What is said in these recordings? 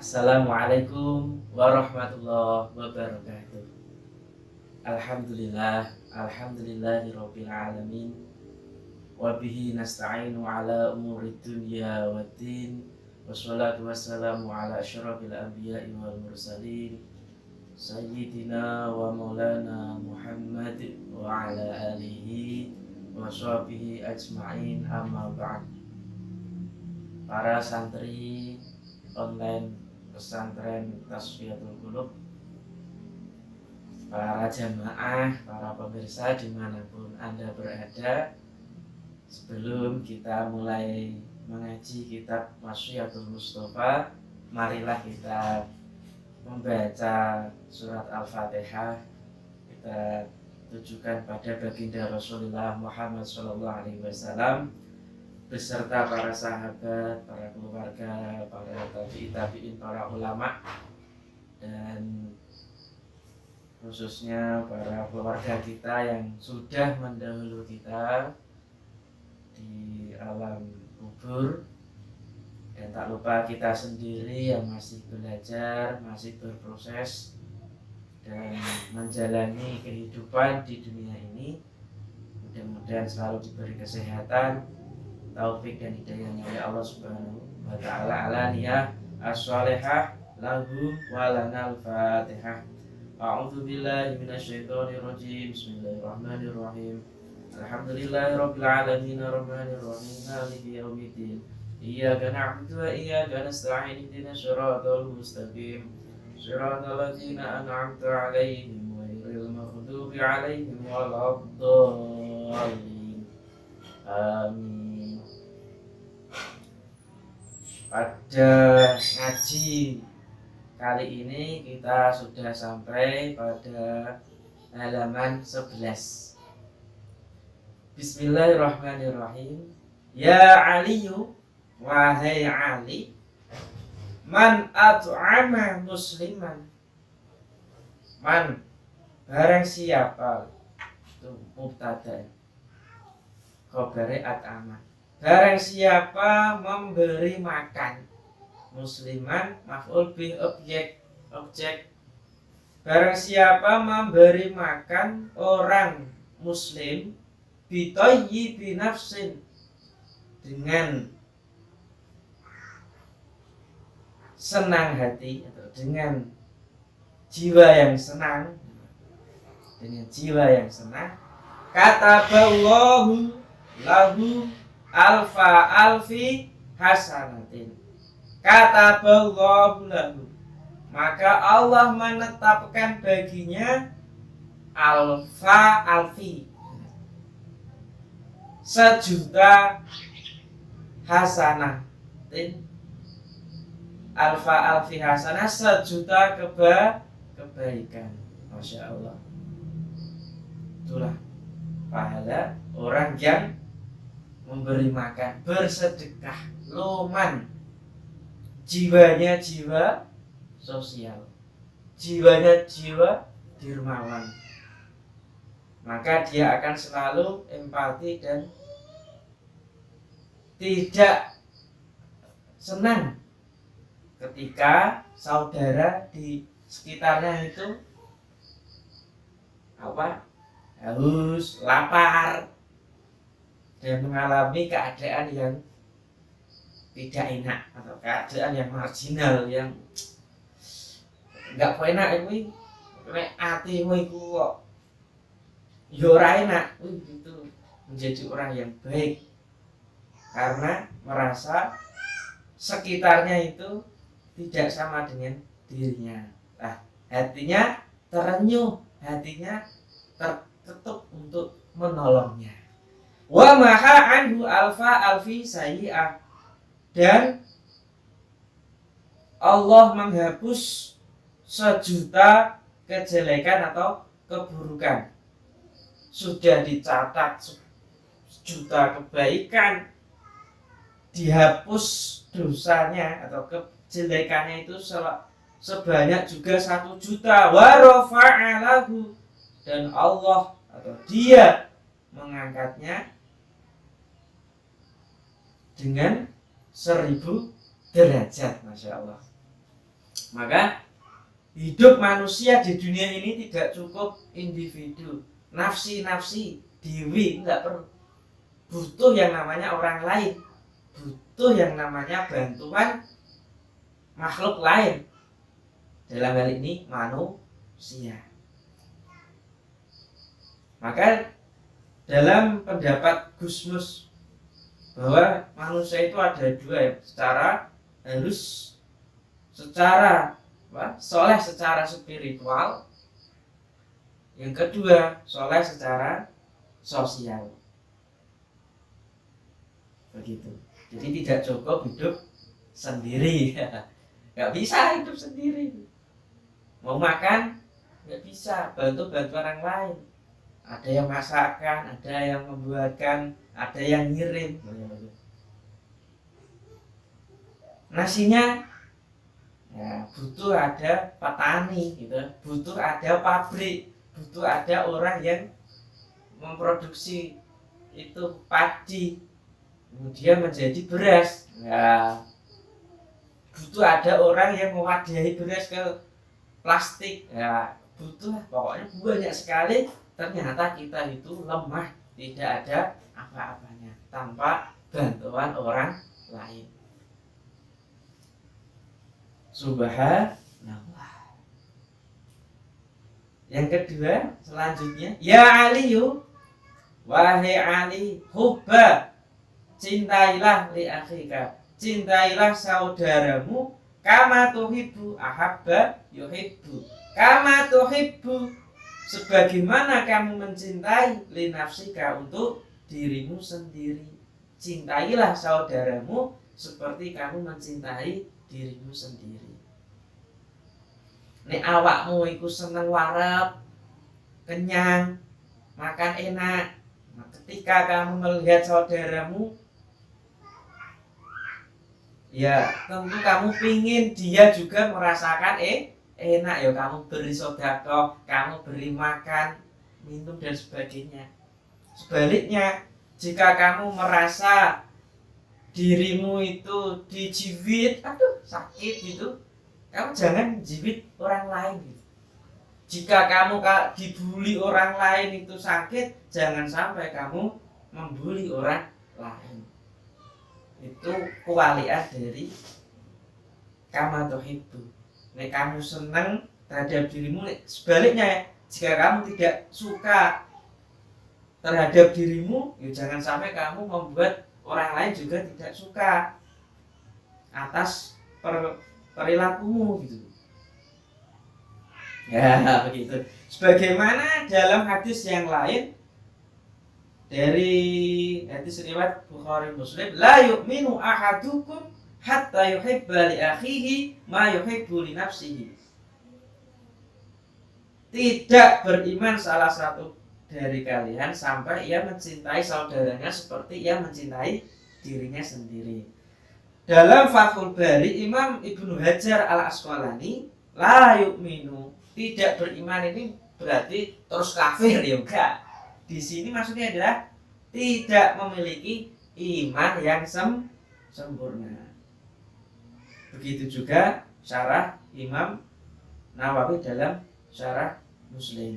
Assalamualaikum warahmatullahi wabarakatuh. Alhamdulillahirabbil alamin. Wa bihi nasta'inu ala umuri dunya waddin. Wassalatu wassalamu ala asyrafil anbiya'i wal mursalin sayyidina wa maulana Muhammad wa ala alihi wa sahbihi ajma'in, amma ba'd. Para santri online pesantren Tasfiyatul Qulub, para jamaah, para pemirsa dimanapun Anda berada, sebelum kita mulai mengaji kitab Wasyiatul Mustafa, marilah kita membaca surat Al-Fatihah. Kita tujukan pada baginda Rasulullah Muhammad SAW beserta para sahabat, para keluarga, para tabi'in, para ulama, dan khususnya para keluarga kita yang sudah mendahului kita di alam kubur. Dan tak lupa kita sendiri yang masih belajar, masih berproses dan menjalani kehidupan di dunia ini. Mudah-mudahan selalu diberi kesehatan, taufik dan hidayahnya oleh Allah Subhanahu wa ta'ala. Alaniyah as-salihah lahu wa lanal fatihah. A'udzu billahi minasyaitonir rajim. Bismillahirrahmanirrahim. Alhamdulillahirabbil alamin arrahmanir rahim maliki yaumiddin. Iyyaka na'budu wa iyyaka nasta'in ihdinas siratal mustaqim. Shiratal ladzina an'amta 'alaihim ghairil maghdubi 'alaihim waladdallin. Amin. Pada ngaji kali ini kita sudah sampai pada halaman 11. Bismillahirrahmanirrahim. Ya Aliyu, wahai Ali, man at'ama musliman. Man, barang siapa, itu mubtada, khabari at'ama. Barang siapa memberi makan musliman, maf'ul bih, objek. Barang siapa memberi makan orang muslim bitayyibi nafsin, dengan senang hati atau dengan jiwa yang senang, kataballahu lahu alfa alfi hasanatin. Kataballahu lahu, maka Allah menetapkan baginya alfa alfi, 1.000.000 hasanatin. Alfa alfi hasanah, 1.000.000 kebaikan. Masya Allah. Itulah pahala orang yang memberi makan, bersedekah, loman. Jiwanya jiwa sosial, jiwanya jiwa dermawan. Maka dia akan selalu empati dan tidak senang ketika saudara di sekitarnya itu haus, lapar, dan mengalami keadaan yang tidak enak atau keadaan yang marginal, yang nggak enak. Ini hatimu itu kok yo ora enak, itu menjadi orang yang baik karena merasa sekitarnya itu tidak sama dengan dirinya. Nah, hatinya terenyuh, hatinya terketuk untuk menolongnya. Wa maha anhu alfa alfi sayyi'ah, dan Allah menghapus 1.000.000 kejelekan atau keburukan. Sudah dicatat 1.000.000 kebaikan, dihapus dosanya atau kejelekannya itu sebanyak juga 1.000.000. Wa rafa'a lahu, dan Allah atau dia mengangkatnya dengan 1.000 derajat. Masya Allah. Maka hidup manusia di dunia ini tidak cukup individu, nafsi-nafsi, dewi, enggak perlu. Butuh yang namanya orang lain, butuh yang namanya bantuan makhluk lain. Dalam hal ini manusia. Maka dalam pendapat Gusmus bahwa manusia itu ada dua ya, secara soleh secara spiritual, yang kedua soleh secara sosial. Begitu. Jadi tidak cukup hidup sendiri, nggak bisa hidup sendiri. Mau makan nggak bisa, bantu orang lain. Ada yang masakkan, ada yang membuatkan, ada yang ngirim. Nasinya ya butuh ada petani gitu, butuh ada pabrik, butuh ada orang yang memproduksi itu padi kemudian menjadi beras. Ya butuh ada orang yang mewadahi beras ke plastik. Ya butuh, pokoknya banyak sekali. Ternyata kita itu lemah, tidak ada apa-apanya tanpa bantuan orang lain. Subhanallah. Yang kedua selanjutnya, ya Aliyu, wahai Ali, hubba, cintailah li akhika, cintailah saudaramu, kama tuhibbu ahabba yuhibbu, kama tuhibbu, sebagaimana kamu mencintai li nafsika, untuk dirimu sendiri. Cintailah saudaramu seperti kamu mencintai dirimu sendiri. Nek awakmu iku seneng warep, kenyang, makan enak, ketika kamu melihat saudaramu, ya tentu kamu pingin dia juga merasakan enak. Ya kamu beri sedekah, kamu beri makan, minum dan sebagainya. Sebaliknya, jika kamu merasa dirimu itu dijivit, aduh sakit gitu, kamu jangan jivit orang lain gitu. Jika kamu dibully orang lain itu sakit, jangan sampai kamu membuli orang lain. Itu kewalian dari kama tuhibbu. Nek kamu senang terhadap dirimu, sebaliknya ya, jika kamu tidak suka terhadap dirimu, ya jangan sampai kamu membuat orang lain juga tidak suka atas perilakumu gitu. Ya begitu. Sebagaimana dalam hadis yang lain dari hadis riwayat Bukhari Muslim, la yu'minu ahadukum hatta yuhibba li akhihi ma yuhibbu li nafsihi. Tidak beriman salah satu dari kalian sampai ia mencintai saudaranya seperti ia mencintai dirinya sendiri. Dalam Fathul Bari, Imam Ibnu Hajar Al-Asqalani, la yu'minu, tidak beriman ini berarti terus kafir, ya enggak. Di sini maksudnya adalah tidak memiliki iman yang sempurna. Begitu juga syarah Imam Nawawi dalam syarah Muslim.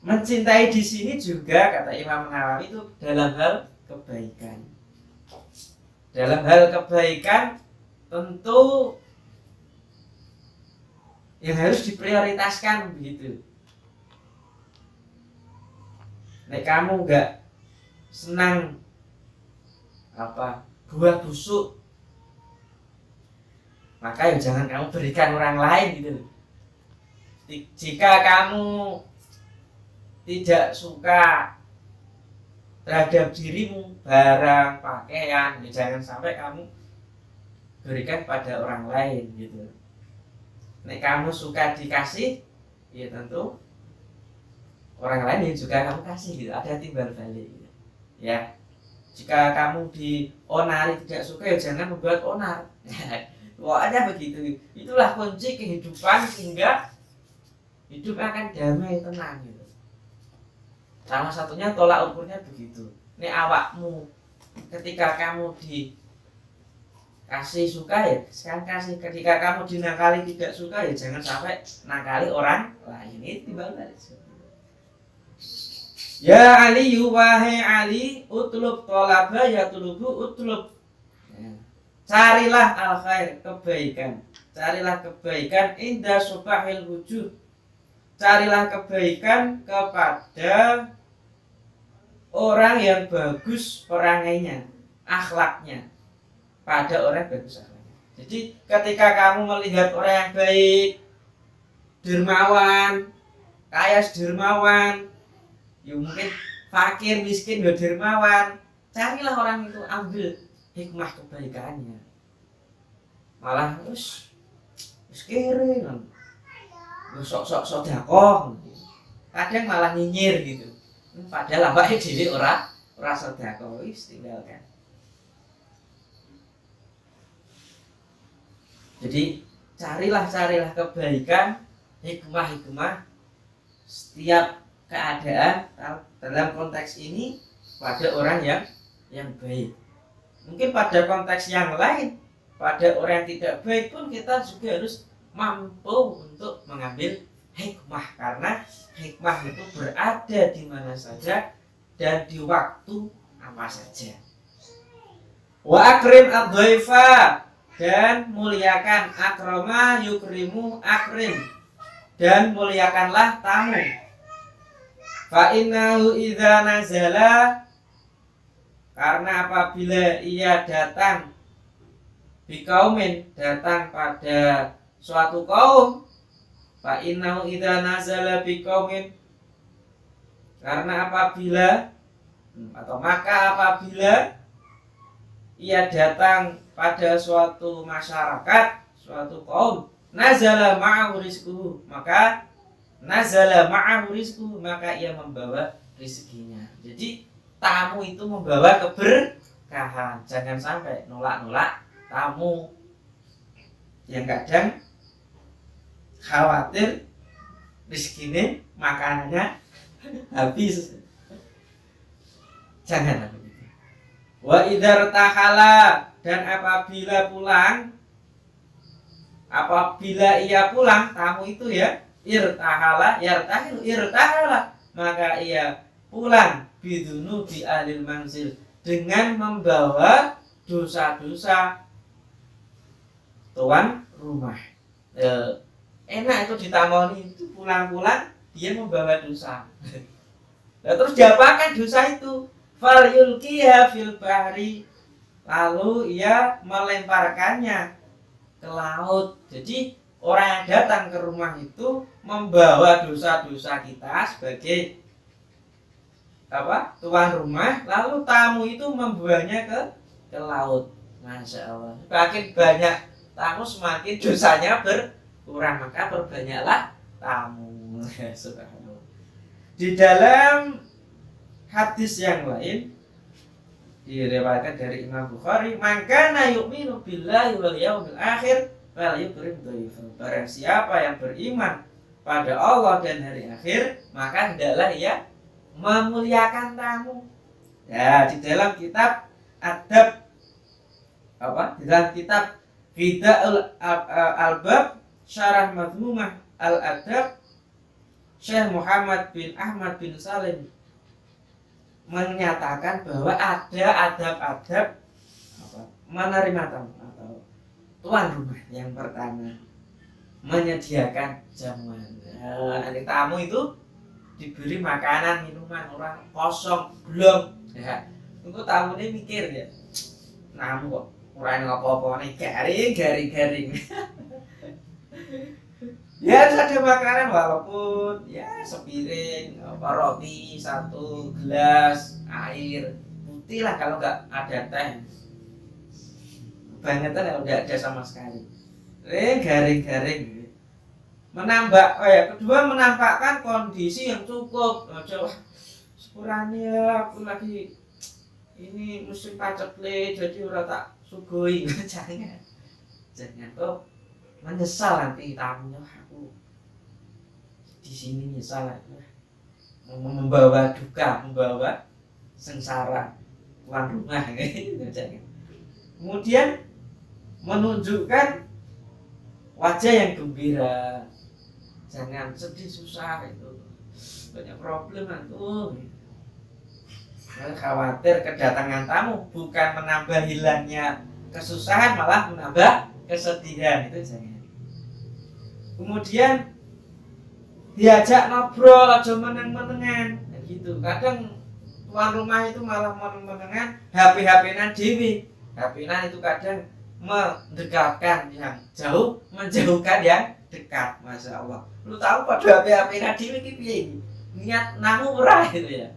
Mencintai di sini juga kata Imam Nawawi itu dalam hal kebaikan. Dalam hal kebaikan tentu yang harus diprioritaskan begitu. Nek kamu enggak senang buah busuk, maka ya jangan kamu berikan orang lain gitu. Jika kamu tidak suka terhadap dirimu, barang, pakaian, ya jangan sampai kamu berikan pada orang lain gitu. Nek kamu suka dikasih, ya tentu orang lain juga kamu kasih gitu. Ada timbal balik gitu. Ya. Jika kamu dionari tidak suka, ya jangan membuat onar. Wah, ada begitu. Itulah kunci kehidupan sehingga hidup akan damai, tenang gitu. Salah satunya tolak ukurnya begitu. Nek awakmu ketika kamu kasih suka ya sekarang kasih. Ketika kamu dinakali tidak suka ya jangan sampai nakali orang lain. Itu bagus. Ya Ali, wahai Ali, utlub tolaba ya tulubu utlub. Carilah al khair, kebaikan. Carilah kebaikan indah subahil wujud. Carilah kebaikan kepada orang yang bagus perangainya, akhlaknya. Pada orang yang bagus akhlaknya. Jadi ketika kamu melihat orang yang baik, dermawan, kaya dermawan, ya mungkin fakir miskin ya dermawan, carilah orang itu, ambil hikmah kebaikannya. Malah terus kere kan, sok sodakoh, kadang malah nyinyir gitu. Padahal apa dhewe ora sodakoh, wis tinggalkan. Jadi carilah kebaikan, hikmah setiap keadaan dalam konteks ini pada orang yang baik. Mungkin pada konteks yang lain, pada orang yang tidak baik pun kita juga harus mampu untuk mengambil hikmah, karena hikmah itu berada di mana saja dan di waktu apa saja. Wa akrim ad-dhaifa, dan muliakan, akrama yukrimu akrim, dan muliakanlah tamu. Fa innahu idza nazala, karena apabila ia datang biqaumin, datang pada suatu kaum, fa innahu idza nazala biqaumin, karena apabila atau maka apabila ia datang pada suatu masyarakat, suatu kaum, nazala ma'ahu rizquhu, maka nazala ma'ahu rizquhu, maka ia membawa rezekinya. Jadi tamu itu membawa keberkahan. Jangan sampai nolak tamu yang kadang khawatir rezekinya, makanannya habis. Jangan begitu. Wa idza tahala, dan apabila ia pulang, tamu itu ya, irtahala, maka ia pulang bidunubi alil manzil, dengan membawa dosa-dosa tuan rumah. Enak itu ditamoni, itu pulang-pulang dia membawa dosa. Terus diapakan dosa itu? Fal yulqiha fil bahri, lalu ia melemparkannya ke laut. Jadi orang yang datang ke rumah itu membawa dosa-dosa kita sebagai tuan rumah, lalu tamu itu membawanya ke laut. Masya Allah. Semakin banyak tamu semakin dosanya berkurang, maka perbanyaklah tamu. Subhanallah. Di dalam hadis yang lain diriwayatkan dari Imam Bukhari, man kana yu'minu billahi wal yaumil akhir falyukrim dhaifahu. Barang siapa yang beriman pada Allah dan hari akhir, maka hendaklah ia memuliakan tamu. Ya, di dalam kitab adab di dalam kitab Fidaul Albab Syarah Madhumah Al-Adab, Syekh Muhammad bin Ahmad bin Salim menyatakan bahwa ada adab-adab menerima tamu atau tuan rumah. Yang pertama, menyediakan jamuan. Tamu itu diberi makanan, minuman, orang kosong belum ya. Itu tamu ini mikir ya, namu kok orang apa-apa nih, garing. Ya harus ada makanan, walaupun ya sepiring roti, satu gelas air putih lah, kalau nggak ada teh. Kebangetan ya udah ada sama sekali. Garing. Kedua, menampakkan kondisi yang cukup. Coba sepurane aku lagi ini musim paceklik, jadi ora tak sugoi. Jangan kok menyesal nanti tamunya, aku di sini nyesal membawa duka, membawa sengsara tuan rumah. Kemudian menunjukkan wajah yang gembira. Jangan sedih susah itu banyak problem tuh. Khawatir kedatangan tamu bukan menambah hilangnya kesusahan, malah menambah kesedihan, itu jangan. Kemudian diajak ngobrol aja meneng-menengan gitu. Kadang tuan rumah itu malah meneng-menengan, HP-HPan dewi. HP-an itu kadang mendekatkan yang jauh, menjauhkan yang dekat. Masya Allah. Lu tahu pada HP-HPan dewi ini niat namu murah gitu ya.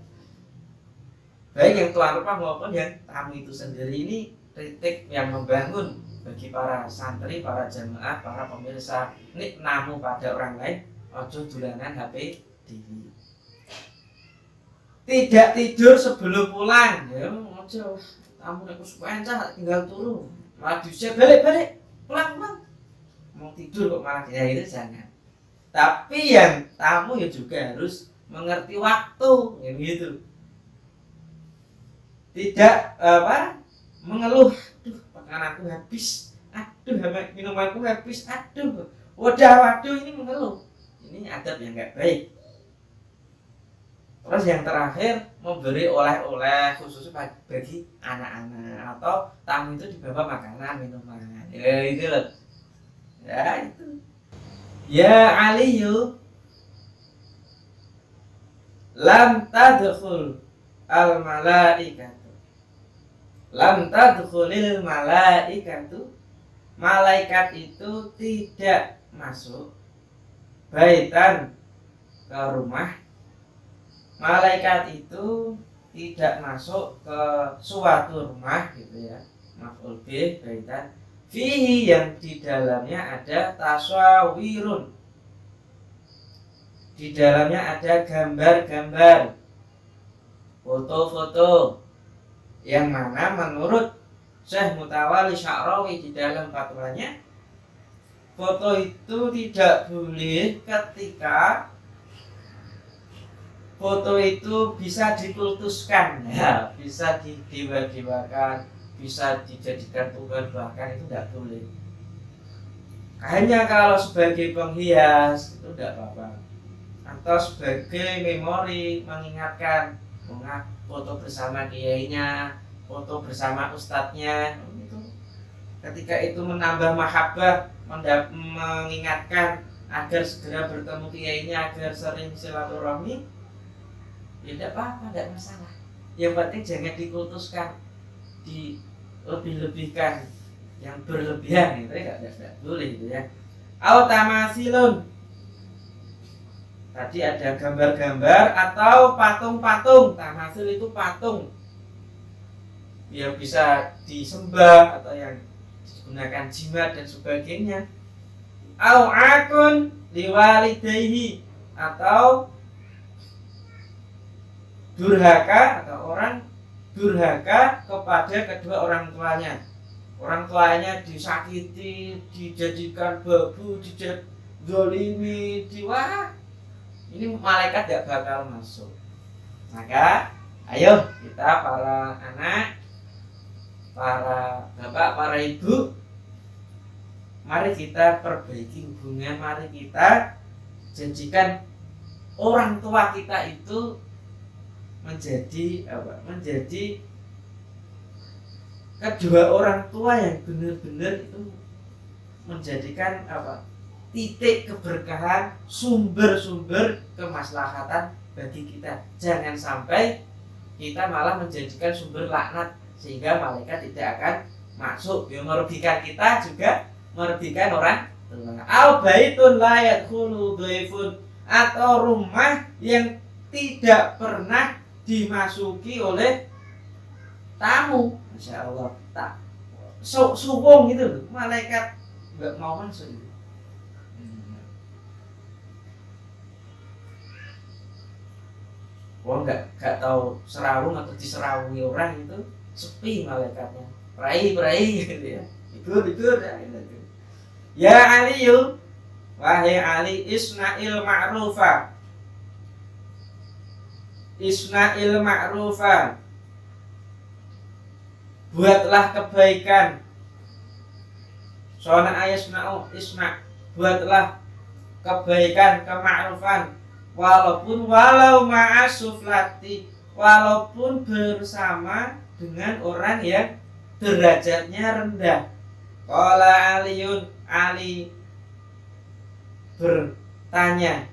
Baik yang tuan rumah maupun yang tamu itu sendiri, ini kritik yang membangun bagi para santri, para jemaah, para pemirsa. Ini namu pada orang lain, ojo dulanan HP dewi. Tidak tidur sebelum pulang, ya ojo. Tamu nek kesuwen cah tinggal turu, malah diusir balik pulang. Mau tidur kok malah ya, itu jangan. Tapi yang tamu ya juga harus mengerti waktu, ya gitu. Tidak mengeluh, aduh makananku habis, aduh minumanku habis, aduh waduh ini mengeluh. Ini adab yang enggak baik. Terus yang terakhir, memberi oleh-oleh khusus bagi anak-anak atau tamu itu dibawa makanan, minuman. Ya itu loh. Ya itu. Ya Aliyu, lam tadkhul al malaikatu. Lam tadkhulil malaikatu. Malaikat itu tidak masuk baitan ke rumah. Malaikat itu tidak masuk ke suatu rumah gitu ya. Maf'ul bih baitan fihi, yang di dalamnya ada tasawirun. Di dalamnya ada gambar-gambar, foto-foto, yang mana menurut Syekh Mutawalli Sya'rawi di dalam fatwanya, foto itu tidak boleh ketika foto itu bisa dikultuskan, ya, bisa didewa-dewakan, bisa dijadikan Tuhan, bahkan itu tidak boleh. Hanya kalau sebagai penghias itu tidak apa-apa, atau sebagai memori mengingatkan, foto bersama kiainya, foto bersama ustadznya, itu ketika itu menambah mahabbah, mengingatkan agar segera bertemu kiainya, agar sering silaturahmi, ya tidak apa-apa, tidak masalah. Yang penting jangan dikultuskan, dilebih-lebihkan, yang berlebihan itu tidak boleh gitu ya. Autamasilun, tadi ada gambar-gambar atau patung-patung. Tamasil itu patung yang bisa disembah atau yang digunakan jimat dan sebagainya. Au akun liwalidayhi, atau durhaka atau orang durhaka kepada kedua orang tuanya. Orang tuanya disakiti, dijadikan babu, dizalimi, wah, ini malaikat tidak bakal masuk. Maka ayo kita para anak, para bapak, para ibu, mari kita perbaiki hubungan, mari kita jadikan orang tua kita itu menjadi kedua orang tua yang benar-benar itu menjadikan titik keberkahan, sumber-sumber kemaslahatan bagi kita. Jangan sampai kita malah menjadikan sumber laknat sehingga malaikat tidak akan masuk, ya merugikan kita juga merugikan orang tua. Al baitun la yadkhulu dhaifun, atau rumah yang tidak pernah dimasuki oleh tamu. Masya Allah, tak suwung gitu loh, malaikat nggak mau masuk itu. Wah, nggak tahu serawung atau diserawungi orang itu sepi malaikatnya, perai gitu ya, tidur ya, gitu. Ya Aliyu, wahai Ali, isna'il ma'rufa, isna'il ma'rufa, buatlah kebaikan, Sona ayasna'u isna, buatlah kebaikan, kema'rufan, walau ma'asuflati, walaupun bersama dengan orang yang derajatnya rendah. Qala Aliun, Ali bertanya,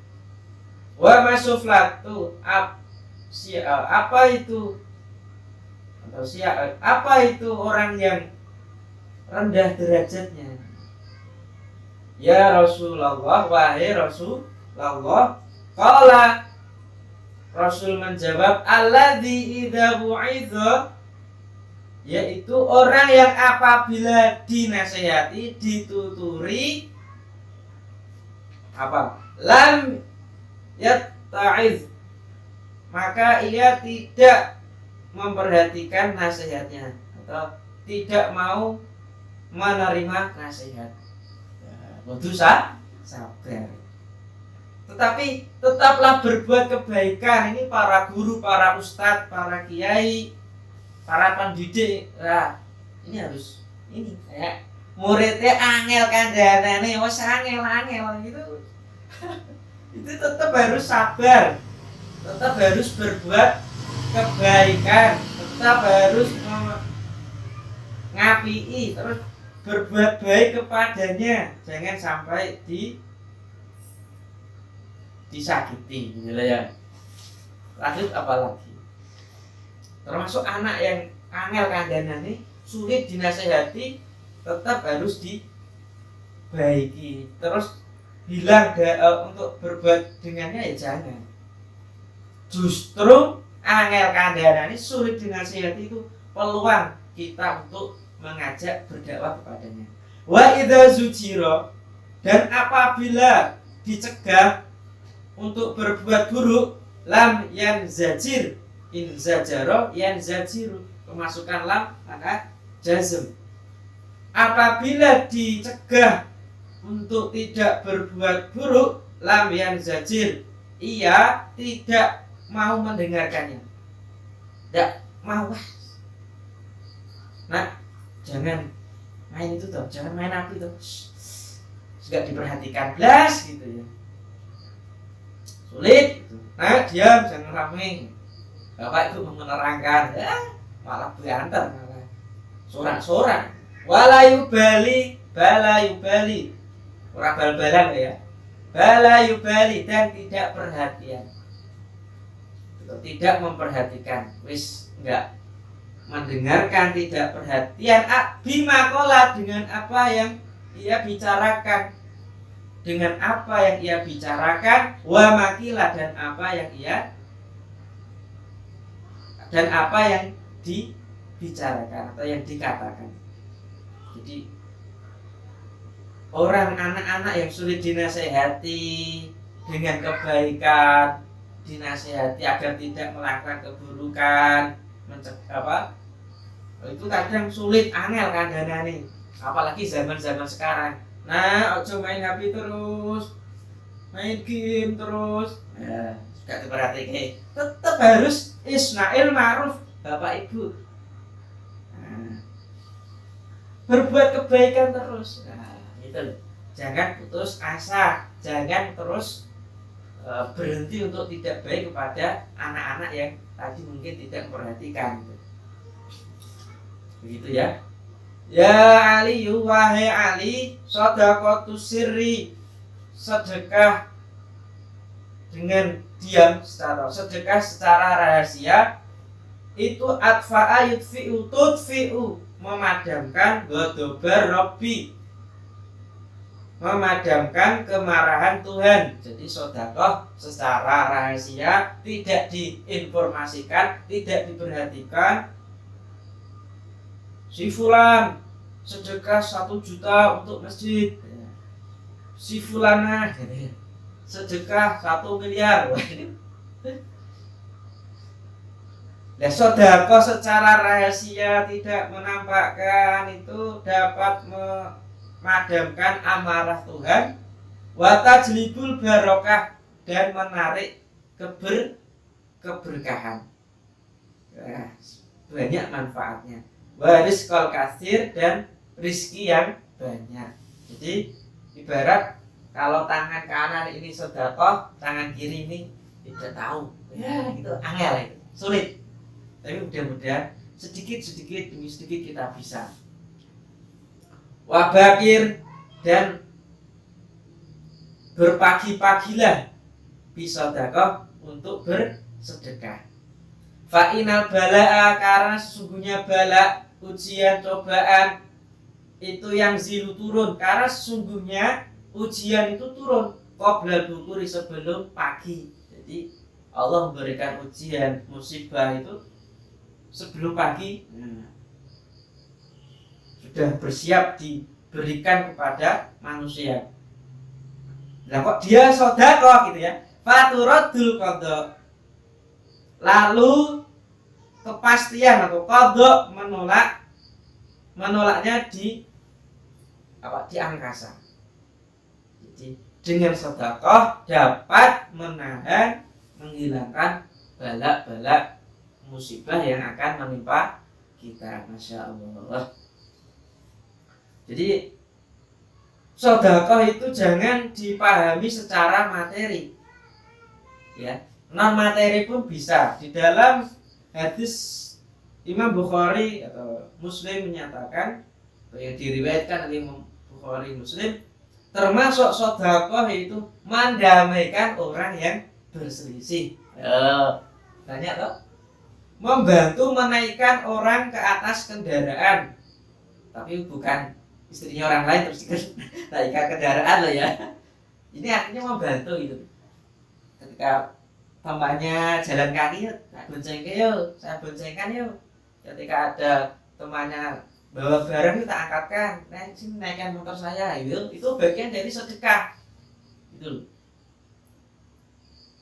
wa masuflatu, apa itu, atau apa itu orang yang rendah derajatnya? Ya Rasulullah, wahai Rasulullah. Qala, Rasul menjawab, alladzi idza bu'idza, yaitu orang yang apabila dinasehati, dituturi, apa? Lam yatta'iz, maka ia tidak memperhatikan nasihatnya atau tidak mau menerima nasihat. Kudu sabar. Tetapi tetaplah berbuat kebaikan. Ini para guru, para ustadz, para kiai, para pendidik. Nah, ini harus ini ya. Muridnya angel kandhanane, wis angel gitu. Itu tetap harus sabar. Tetap harus berbuat kebaikan, tetap harus ngapii, terus berbuat baik kepadanya, jangan sampai disakiti, gitu ya. Lanjut apa lagi? Termasuk anak yang angel kandhanane, sulit dinasehati, tetap harus dibaiki. Terus hilang untuk berbuat dengannya ya jangan. Justru angel kandhanane, sulit dinasehati, itu peluang kita untuk mengajak berdakwah kepadanya. Wa idza zujira, dan apabila dicegah untuk berbuat buruk, lam yanzajir, in zajara yanzajiru, kemasukan lam maka jazm. Apabila dicegah untuk tidak berbuat buruk, lam yanzajir, ia tidak mau mendengarkannya, tidak mau. Nah, jangan main itu toh, jangan main api toh, juga diperhatikan belas gitu ya, sulit gitu. Nah, diam, jangan rame. Bapak itu menerangkan, ya malah berantar, malah sorak-sorak. Walayubali, balayubali, orang bal-balan ya, balayubali, dan tidak perhatian, tidak memperhatikan, wis enggak mendengarkan, tidak perhatian. Bimakola, dengan apa yang ia bicarakan, dengan apa yang ia bicarakan, wa makila, dan apa yang dibicarakan atau yang dikatakan. Jadi orang, anak-anak yang sulit dinasehati dengan kebaikan, dinasehati agar tidak melakukan keburukan, itu kadang sulit, angel kandhanane, apalagi zaman-zaman sekarang. Nah, ojo main HP terus, main game terus. Nah, gak diperhatikan. Tetap harus isna'il ma'ruf, Bapak Ibu. Nah, berbuat kebaikan terus. Nah, itu. Jangan putus asa, jangan terus berhenti untuk tidak baik kepada anak-anak yang tadi mungkin tidak memperhatikan. Begitu ya. Ya Ali, wahai Ali, shadaqatu sirri, sedekah dengan diam, sedekah secara rahasia, itu atfa'a yudfi'u tudfi'u, memadamkan ghadabar Rabbi, memadamkan kemarahan Tuhan. Jadi sedekah secara rahasia, tidak diinformasikan, tidak diperhatikan. Si fulan sedekah 1 juta untuk masjid, si fulana sedekah 1 miliar. Nah, sedekah secara rahasia, tidak menampakkan, itu dapat memadamkan amarah Tuhan, wa tajlibul barokah, dan menarik keberkahan. Nah, banyak manfaatnya. Wa rizqal katsir, dan rizki yang banyak. Jadi ibarat kalau tangan kanan ini sedekah, tangan kiri ini tidak tahu. Ya, itu angel itu, sulit. Tapi mudah-mudahan sedikit demi sedikit kita bisa. Wabakir, dan berpagi-pagilah bisedekah untuk bersedekah. Fa'inal bala'a, karena sesungguhnya bala, ujian, cobaan itu yang zilu turun, karena sesungguhnya ujian itu turun qabla dukuri, sebelum pagi. Jadi Allah memberikan ujian, musibah itu sebelum pagi. Sudah bersiap diberikan kepada manusia. Lah kok dia sedekah gitu ya. Faturadul qada, lalu kepastian atau qada menolaknya di angkasa. Jadi dengan sedekah dapat menahan, menghilangkan bala-bala musibah yang akan menimpa kita. Masya Allah. Jadi sedekah itu jangan dipahami secara materi, ya, non materi pun bisa. Di dalam hadis Imam Bukhari atau Muslim menyatakan, atau yang diriwayatkan oleh Imam Bukhari Muslim, termasuk sedekah itu mendamaikan orang yang berselisih. Banyak toh, membantu menaikkan orang ke atas kendaraan, tapi bukan istrinya orang lain terus naikkan kendaraan loh ya. Ini artinya membantu gitu. Ketika temannya jalan kaki, saya boncengkan yuk, saya boncengkan yuk. Ketika ada temannya bawa barang, kita angkatkan, nah sini naikkan motor saya, gitu. Itu bagian dari sedekah, gitu.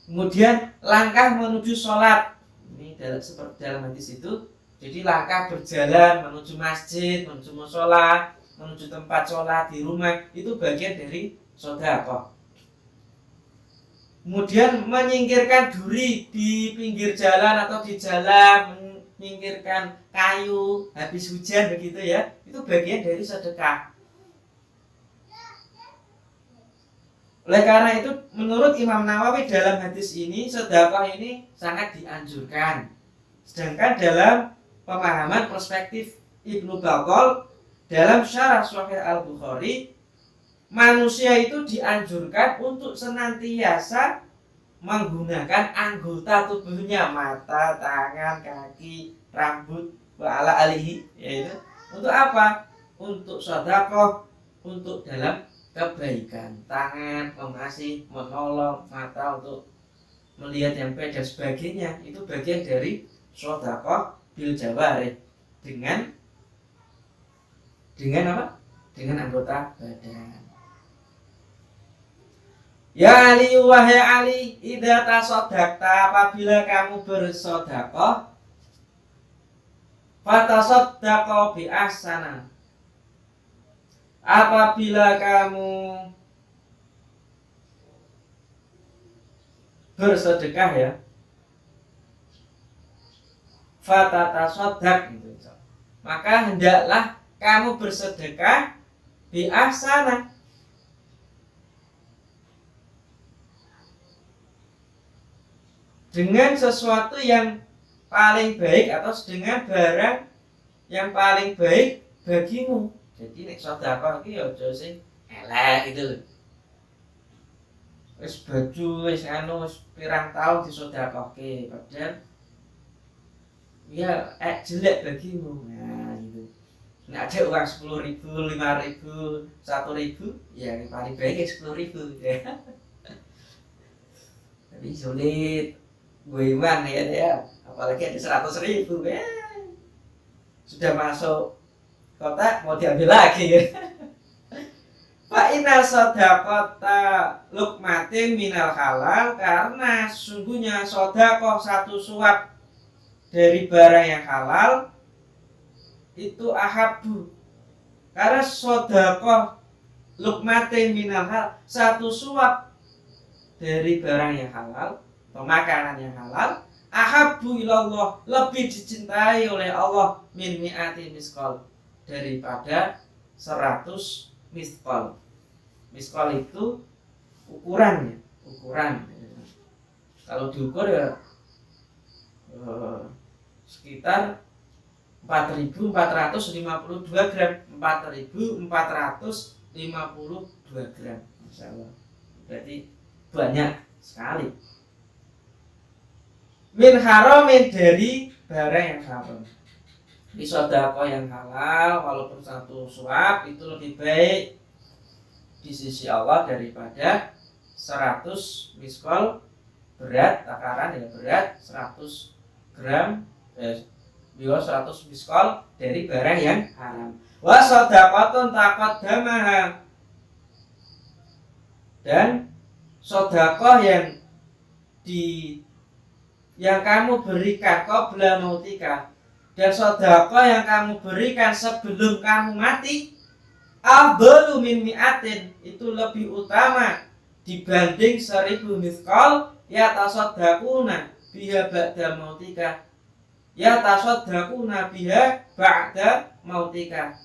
Kemudian langkah menuju sholat, ini seperti dalam hadis itu. Jadi langkah berjalan menuju masjid, menuju mushola, menuju tempat sholat di rumah, itu bagian dari sedekah. Kemudian menyingkirkan duri di pinggir jalan atau di jalan, menyingkirkan kayu habis hujan begitu ya, itu bagian dari sedekah. Oleh karena itu menurut Imam Nawawi dalam hadis ini, sedekah ini sangat dianjurkan. Sedangkan dalam pemahaman perspektif Ibnu Battal dalam syarah Sahih Al-Bukhari, manusia itu dianjurkan untuk senantiasa menggunakan anggota tubuhnya, mata, tangan, kaki, rambut, wa'ala alihi, yaitu untuk apa? Untuk sedekah, untuk dalam kebaikan. Tangan mengasih, menolong, mata untuk melihat yang baik dan sebagainya, itu bagian dari sedekah bil jawarih, dengan apa? Dengan anggota badan. Ya Ali, wahai Ali, idza tasaddaqta, apabila kamu bersedekah, fatasaddaqa bi ahsana, apabila kamu bersedekah ya, fatatasaddaq gitu, maka hendaklah kamu bersedekah bi ahsana, dengan sesuatu yang paling baik atau dengan barang yang paling baik bagimu. Jadi nek sedekah iki ya aja sing elek gitu lho. Wis baju wis wis pirang tahun disedekahke, padahal ya jelek bagimu. Nah, gitu. Nek ada uang 10.000, 5.000, 1.000, ya yang paling baik 10.000 gitu ya. Tapi sulit gue iman ya, apalagi ada 100.000 ya. Sudah masuk kotak mau diambil lagi ya. Fa inna sadaqata luqmatin minal halal, karena sesungguhnya sedekah satu suap dari barang yang halal itu ahabbu, karena sedekah luqmatin minal halal, satu suap dari barang yang halal atau makanan yang halal, ahabbu ilallah, lebih dicintai oleh Allah min mi'ati miskal, daripada 100 miskol. Miskol itu ukuran. Kalau diukur ya sekitar 4.452 gram. 4.452 gram. Masya Allah. Berarti banyak sekali. Min haramin, dari barang yang haram. Di sedekah yang halal, walaupun satu suap itu lebih baik di sisi Allah daripada 100 miskol berat, takaran ya berat 100 gram 100 miskol dari barang yang haram. Wa shadaqatun taqaddamaha, dan sedekah yang kamu berikan qabla mautika, dan sedekah yang kamu berikan sebelum kamu mati, afdalu min mi'atin, itu lebih utama dibanding 1000 miskol yatasaddaquna biha ba'da mautika, yatasaddaquna biha ba'da mautika,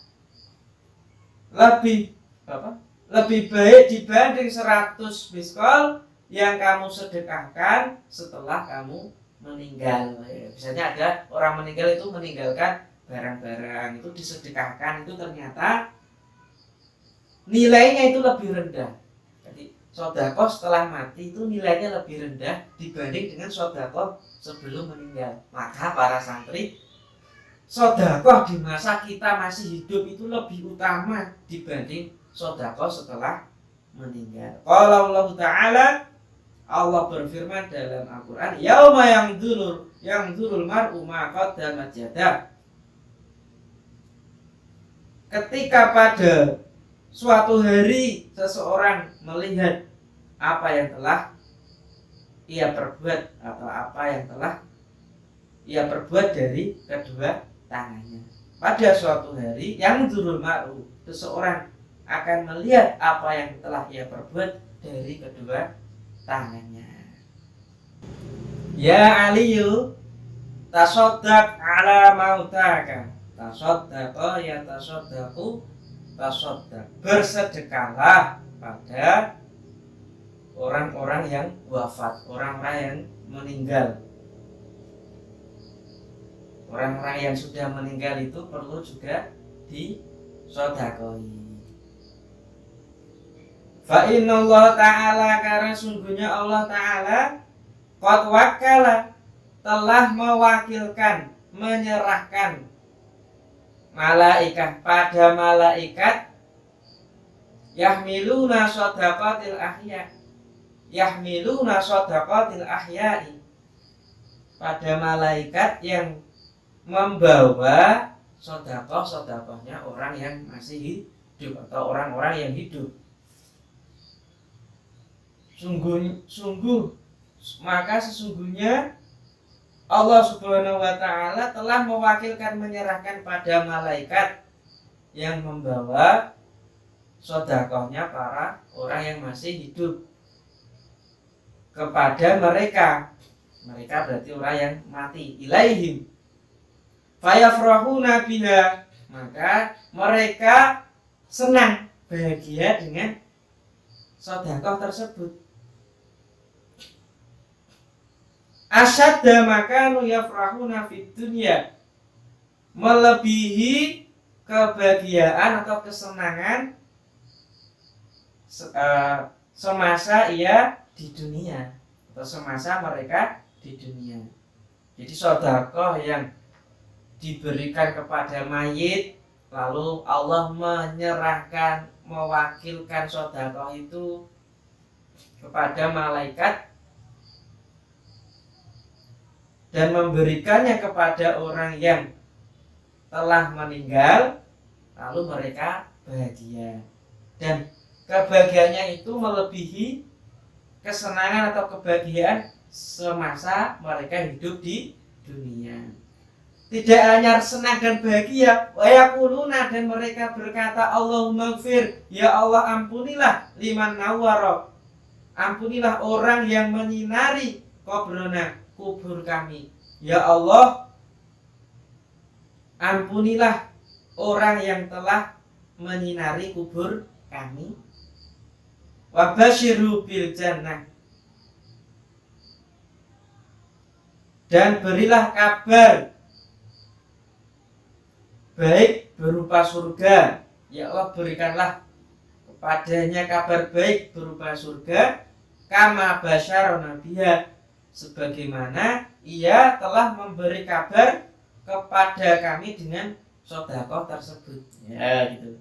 lebih baik dibanding 100 miskol yang kamu sedekahkan setelah kamu meninggal. Biasanya ada orang meninggal itu meninggalkan barang-barang itu disedekahkan, itu ternyata nilainya itu lebih rendah. Jadi sedekah setelah mati itu nilainya lebih rendah dibanding dengan sedekah sebelum meninggal. Maka para santri, sedekah di masa kita masih hidup itu lebih utama dibanding sedekah setelah meninggal. Qala Allah Ta'ala, Allah berfirman dalam Al-Quran, yauma yangzurul mar'u ma qaddamat yadah, ketika pada suatu hari seseorang melihat apa yang telah ia perbuat atau apa yang telah ia perbuat dari kedua tangannya. Pada suatu hari yangzurul mar'u, seseorang akan melihat apa yang telah ia perbuat dari kedua tangannya. Ya Aliyu, tasaddaq ala mautaka. Tasaddaqa ya tasaddaqu tasaddaq. Bersedekahlah pada orang-orang yang wafat, orang-orang yang meninggal. Orang-orang yang sudah meninggal itu perlu juga disedekahi. Fa inna Allah Ta'ala, karena sungguhnya Allah Ta'ala qad wakala, telah mewakilkan, menyerahkan malaikat pada malaikat yahmiluna shadaqatil ahya'i, pada malaikat yang membawa sedekah-sedekahnya orang yang masih hidup atau orang-orang yang hidup. Sesungguhnya Allah Subhanahu wa Ta'ala telah mewakilkan, menyerahkan pada malaikat yang membawa sedekahnya para orang yang masih hidup kepada mereka. Mereka berarti orang yang mati. Ilaihim fayafrahuna biha, maka mereka senang, bahagia dengan sedekah tersebut. Asyadda makanu yafrahuna fid dunya, melebihi kebahagiaan atau kesenangan semasa ia di dunia atau semasa mereka di dunia. Jadi sedekah yang diberikan kepada mayit, lalu Allah menyerahkan, mewakilkan sedekah itu kepada malaikat dan memberikannya kepada orang yang telah meninggal, lalu mereka bahagia, dan kebahagiaannya itu melebihi kesenangan atau kebahagiaan semasa mereka hidup di dunia. Tidak hanya senang dan bahagia, wa yaquluna, dan mereka berkata, Allahumma ighfir, ya Allah ampunilah, liman nawwara, ampunilah orang yang menyinari kubrona, kubur kami. Ya Allah, ampunilah orang yang telah menyinari kubur kami. Wabasyiru bil jannah, dan berilah kabar baik berupa surga. Ya Allah, berikanlah kepadanya kabar baik berupa surga, kama basyarona biha, sebagaimana ia telah memberi kabar kepada kami dengan sedekah tersebut. Ya gitu.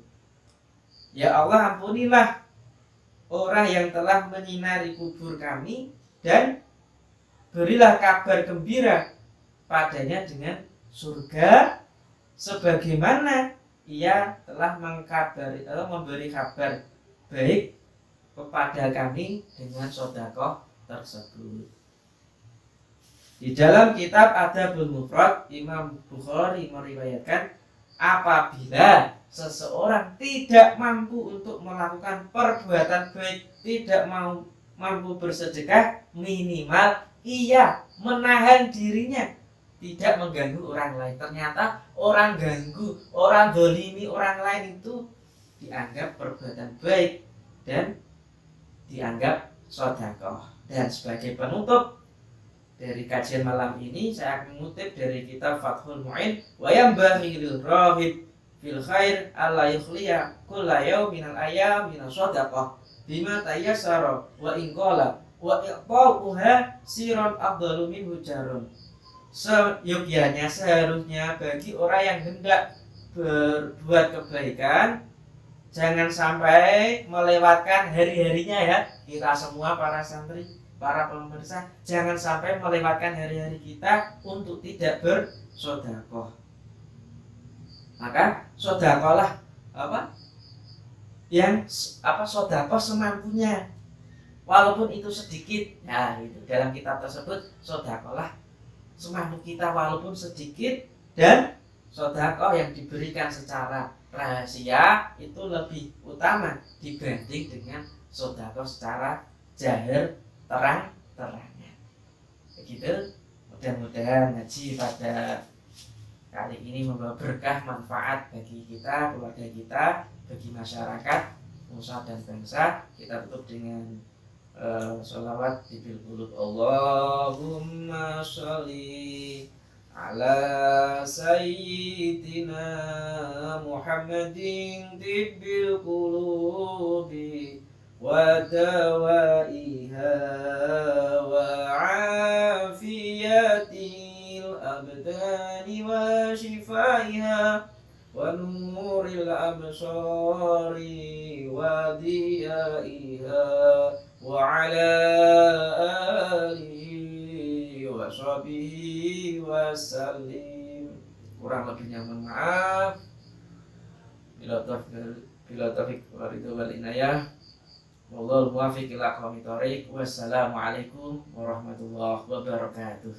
Ya Allah, ampunilah orang yang telah menyinari kubur kami, dan berilah kabar gembira padanya dengan surga, sebagaimana ia telah mengkabari atau memberi kabar baik kepada kami dengan sedekah tersebut. Di dalam kitab Adabul Mufrad, Imam Bukhari meriwayatkan, apabila seseorang tidak mampu untuk melakukan perbuatan baik, tidak mampu bersedekah, minimal ia menahan dirinya tidak mengganggu orang lain. Ternyata orang ganggu, orang dolimi orang lain itu dianggap perbuatan baik dan dianggap sedekah. Dan sebagai penutup dari kajian malam ini, saya akan mengutip dari kitab Fathul Mu'in, wa yanbaghi lil rahib fil khair alla yukhliya kulla yawmin al ayyam min shadaqah bima tayassara wa in qala wa iqta'uha siron afdalu min hujarun. Seyogyanya, seharusnya bagi orang yang hendak berbuat kebaikan, jangan sampai melewatkan hari-harinya ya. Kita semua para santri, para pemirsa, jangan sampai melewatkan hari-hari kita untuk tidak bersedekah. Maka sedekahlah sedekah semampunya, walaupun itu sedikit. Nah, itu dalam kitab tersebut, sedekahlah semampu kita walaupun sedikit, dan sedekah yang diberikan secara rahasia itu lebih utama dibanding dengan sedekah secara jahir terang-terangnya. Begitu, mudah-mudahan ngaji pada kali ini membawa berkah manfaat bagi kita, keluarga kita, bagi masyarakat, nusa dan bangsa. Kita tutup dengan sholawat di bil qulub. Allahumma sholli ala sayyidina Muhammadin tibbil qulubi wa dawaiha wa afiyatil abdani wa shifaiha wa nuril absari wa diyaiha wa ala alihi wa sahbihi wa sallim. Kurang lebihnya mohon maaf. Bila taufik wal ridho wal inayah. Wallahul muwaffiq ila aqwamit thoriq. Wassalamualaikum warahmatullahi wabarakatuh.